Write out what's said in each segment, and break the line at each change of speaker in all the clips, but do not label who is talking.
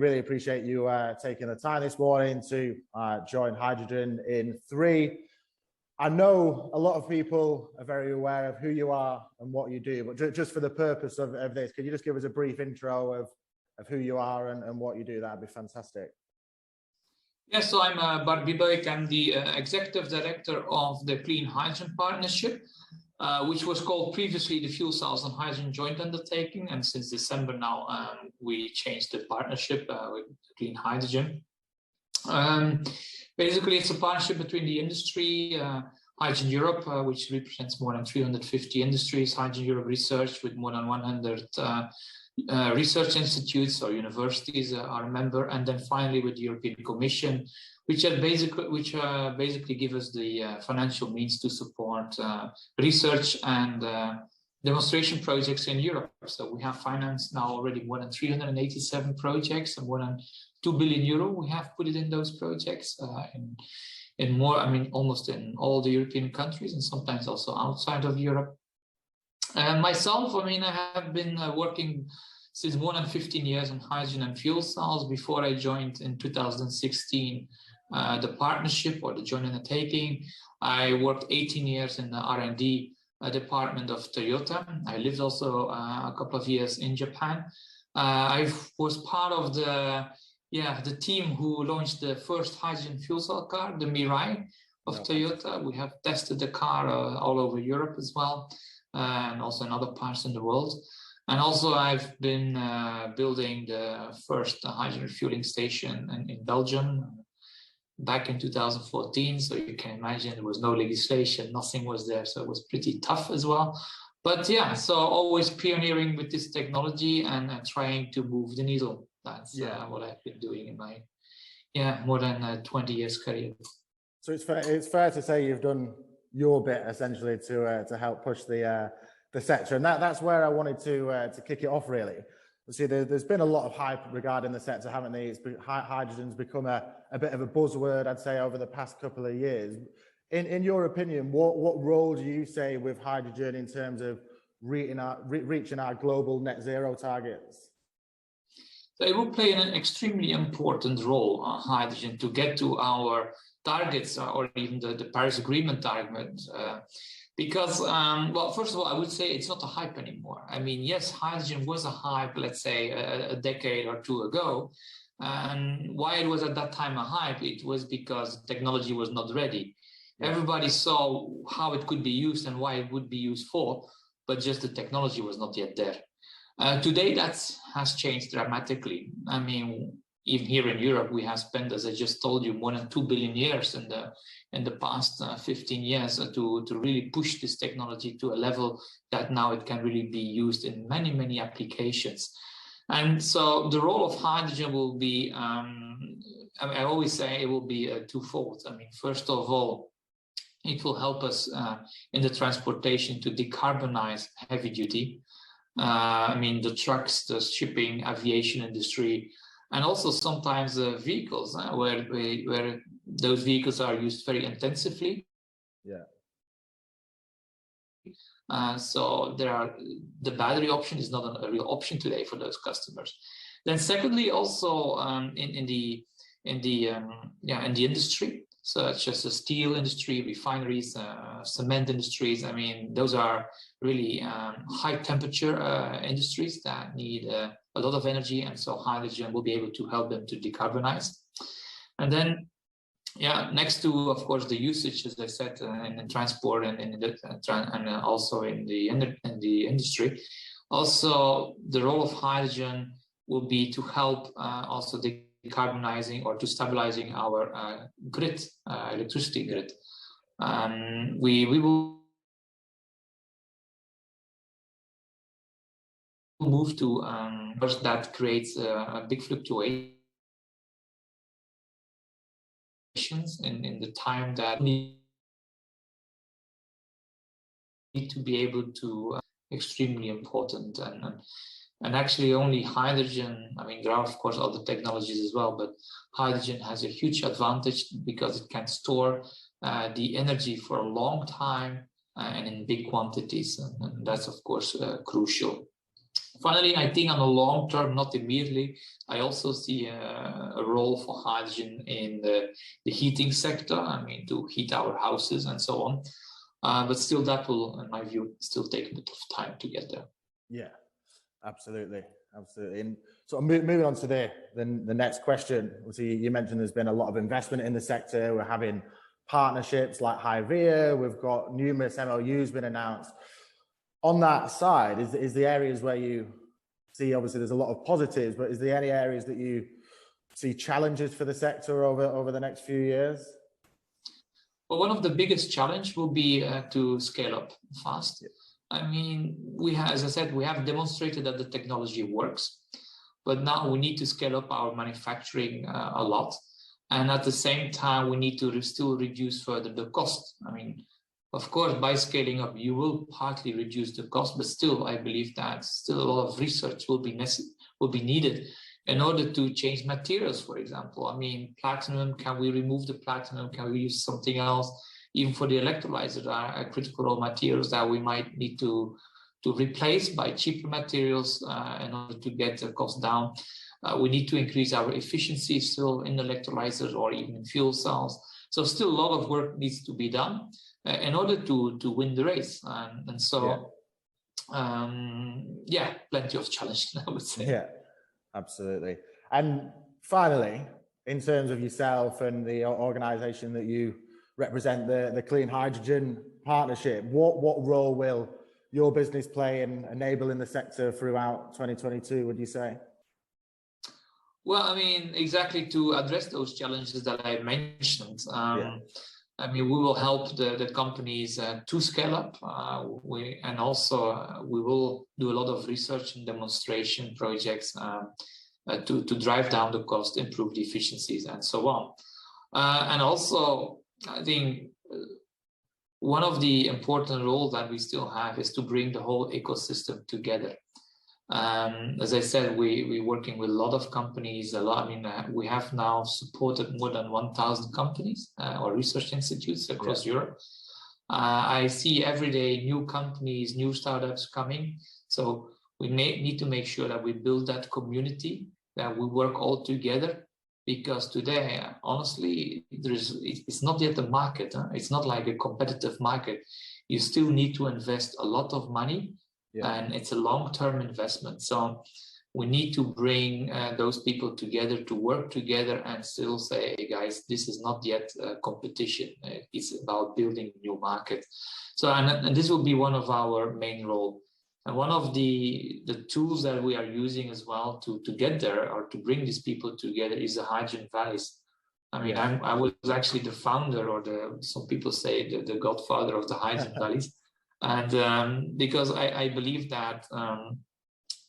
really appreciate you taking the time this morning to join Hydrogen in 3. I know a lot of people are very aware of who you are and what you do, but just for the purpose of this, could you just give us a brief intro of who you are and what you do? That'd be fantastic.
Yes, so I'm Bart Biebuyck. I'm the Executive Director of the Clean Hydrogen Partnership, which was called previously the Fuel Cells and Hydrogen Joint Undertaking. And since December now, we changed the partnership with Clean Hydrogen. Basically, it's a partnership between the industry, Hydrogen Europe, which represents more than 350 industries, Hydrogen Europe Research with more than 100 research institutes or universities are a member, and then finally with the European Commission, which basically give us the financial means to support research and demonstration projects in Europe. So we have financed now already more than 387 projects and more than 2 billion euro. We have put it in those projects in more, I mean, almost in all the European countries and sometimes also outside of Europe. And myself, I mean, I have been working since more than 15 years in hydrogen and fuel cells. Before I joined in 2016, the partnership or the joint undertaking, I worked 18 years in the R&D department of Toyota. I lived also a couple of years in Japan. I was part of the team who launched the first hydrogen fuel cell car, the Mirai of Toyota. We have tested the car all over Europe as well. And also in other parts in the world. And also I've been building the first hydrogen refueling station in Belgium back in 2014. So you can imagine there was no legislation, nothing was there. So it was pretty tough as well. But yeah, so always pioneering with this technology and trying to move the needle. That's what I've been doing in my more than 20 years career.
So it's fair to say you've done your bit essentially to help push the sector, and that's where I wanted to kick it off really. See, there's been a lot of hype regarding the sector, haven't they? Hydrogen's become a bit of a buzzword, I'd say, over the past couple of years. In your opinion, what role do you say with hydrogen in terms of reaching our global net zero targets?
So it will play an extremely important role, hydrogen, to get to our targets or even the Paris Agreement target. Because, well, first of all, I would say it's not a hype anymore. I mean, yes, hydrogen was a hype, let's say, a decade or two ago. And why it was at that time a hype, it was because technology was not ready. Everybody saw how it could be used and why it would be used for, but just the technology was not yet there. Today, that has changed dramatically. I mean, even here in Europe, we have spent, as I just told you, more than 2 billion years in the past 15 years to really push this technology to a level that now it can really be used in many, many applications. And so the role of hydrogen will be, I always say it will be twofold. I mean, first of all, it will help us in the transportation to decarbonize heavy duty. I mean, the trucks, the shipping, aviation industry, and also sometimes vehicles where those vehicles are used very intensively. So the battery option is not a real option today for those customers. Then secondly, also in the industry, such as the steel industry, refineries, cement industries. I mean, those are really high temperature industries that need a lot of energy, and so hydrogen will be able to help them to decarbonize. And then, next to, of course, the usage, as I said, in transport and also in the industry, also the role of hydrogen will be to help also decarbonizing or to stabilizing our grid, electricity grid. We will move to that creates a big fluctuation in the time that we need to be able to extremely important. And actually only hydrogen, I mean, there are of course other technologies as well, but hydrogen has a huge advantage because it can store the energy for a long time and in big quantities. And that's of course crucial Finally, I think on the long term, not immediately, I also see a role for hydrogen in the heating sector. I mean, to heat our houses and so on. But still, that will, in my view, still take a bit of time to get there.
Yeah, absolutely, absolutely. And sort of moving on to the next question. Obviously, you mentioned there's been a lot of investment in the sector. We're having partnerships like Hyvia. We've got numerous MOUs been announced. On that side, is the areas where you see, obviously there's a lot of positives, but is there any areas that you see challenges for the sector over the next few years?
Well, one of the biggest challenge will be to scale up fast. I mean, as I said, we have demonstrated that the technology works, but now we need to scale up our manufacturing a lot. And at the same time, we need to still reduce further the cost. I mean, of course, by scaling up, you will partly reduce the cost, but still, I believe that still a lot of research will be needed in order to change materials, for example. I mean, platinum, can we remove the platinum? Can we use something else? Even for the electrolyzers are critical raw materials that we might need to replace by cheaper materials in order to get the cost down. We need to increase our efficiency still in electrolyzers or even in fuel cells. So still a lot of work needs to be done in order to win the race. And so, yeah, plenty of challenges, I would say.
Yeah, absolutely. And finally, in terms of yourself and the organization that you represent, the Clean Hydrogen Partnership, what role will your business play in enabling the sector throughout 2022, would you say?
Well, I mean, exactly to address those challenges that I mentioned. I mean, we will help the companies to scale up. We will do a lot of research and demonstration projects to drive down the cost, improve the efficiencies, and so on. And also, I think one of the important roles that we still have is to bring the whole ecosystem together. As I said, we're working with a lot of companies, I mean, we have now supported more than 1,000 companies or research institutes across Europe. I see every day new companies, new startups coming. So we need to make sure that we build that community, that we work all together, because today, honestly, it's not yet a market. It's not like a competitive market. You still need to invest a lot of money. And it's a long-term investment. So we need to bring those people together to work together and still say, hey guys, this is not yet a competition. It's about building a new market. So, and this will be one of our main role. And one of the tools that we are using as well to get there or to bring these people together is the hydrogen valleys. I mean, I was actually the founder, or some people say the godfather of the hydrogen valleys. And because I believe that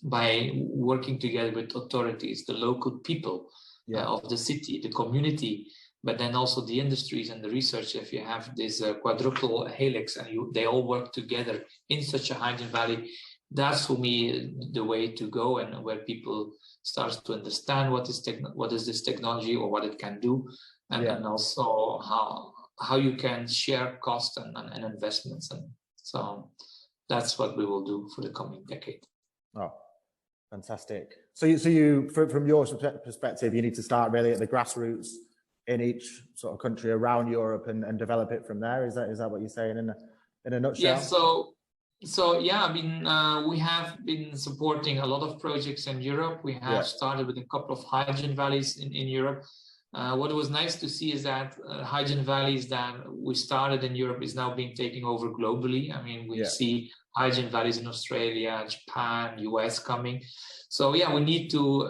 by working together with authorities, the local people of the city, the community, but then also the industries and the research, if you have this quadruple helix and they all work together in such a hydrogen valley, that's for me the way to go, and where people start to understand what is this technology or what it can do, and also how you can share cost and investments. And so that's what we will do for the coming decade.
Oh, fantastic. So you from your perspective, you need to start really at the grassroots in each sort of country around Europe and develop it from there. Is that what you're saying in a nutshell?
Yeah. So yeah, I mean, we have been supporting a lot of projects in Europe. We have started with a couple of hydrogen valleys in Europe. What was nice to see is that hydrogen valleys that we started in Europe is now being taken over globally. I mean, we see hydrogen valleys in Australia, Japan, US coming. So yeah, we need to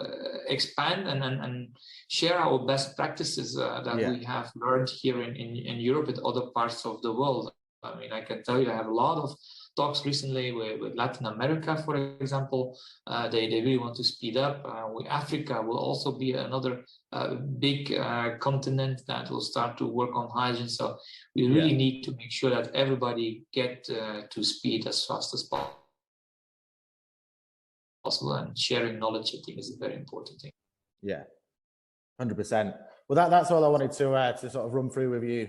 expand and share our best practices that we have learned here in Europe with other parts of the world. I mean, I can tell you I have a lot of talks recently with Latin America, for example. They really want to speed up. Africa will also be another big continent that will start to work on hydrogen. So we really need to make sure that everybody get to speed as fast as possible, and sharing knowledge, I think, is a very important thing.
Yeah, 100%. Well, that's all I wanted to sort of run through with you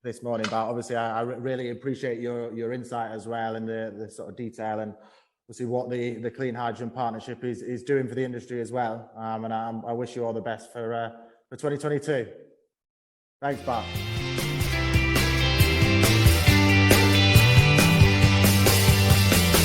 this morning. But obviously, I really appreciate your insight as well, and the sort of detail and we'll see what the Clean Hydrogen Partnership is doing for the industry as well. And I wish you all the best for 2022. Thanks, Bart.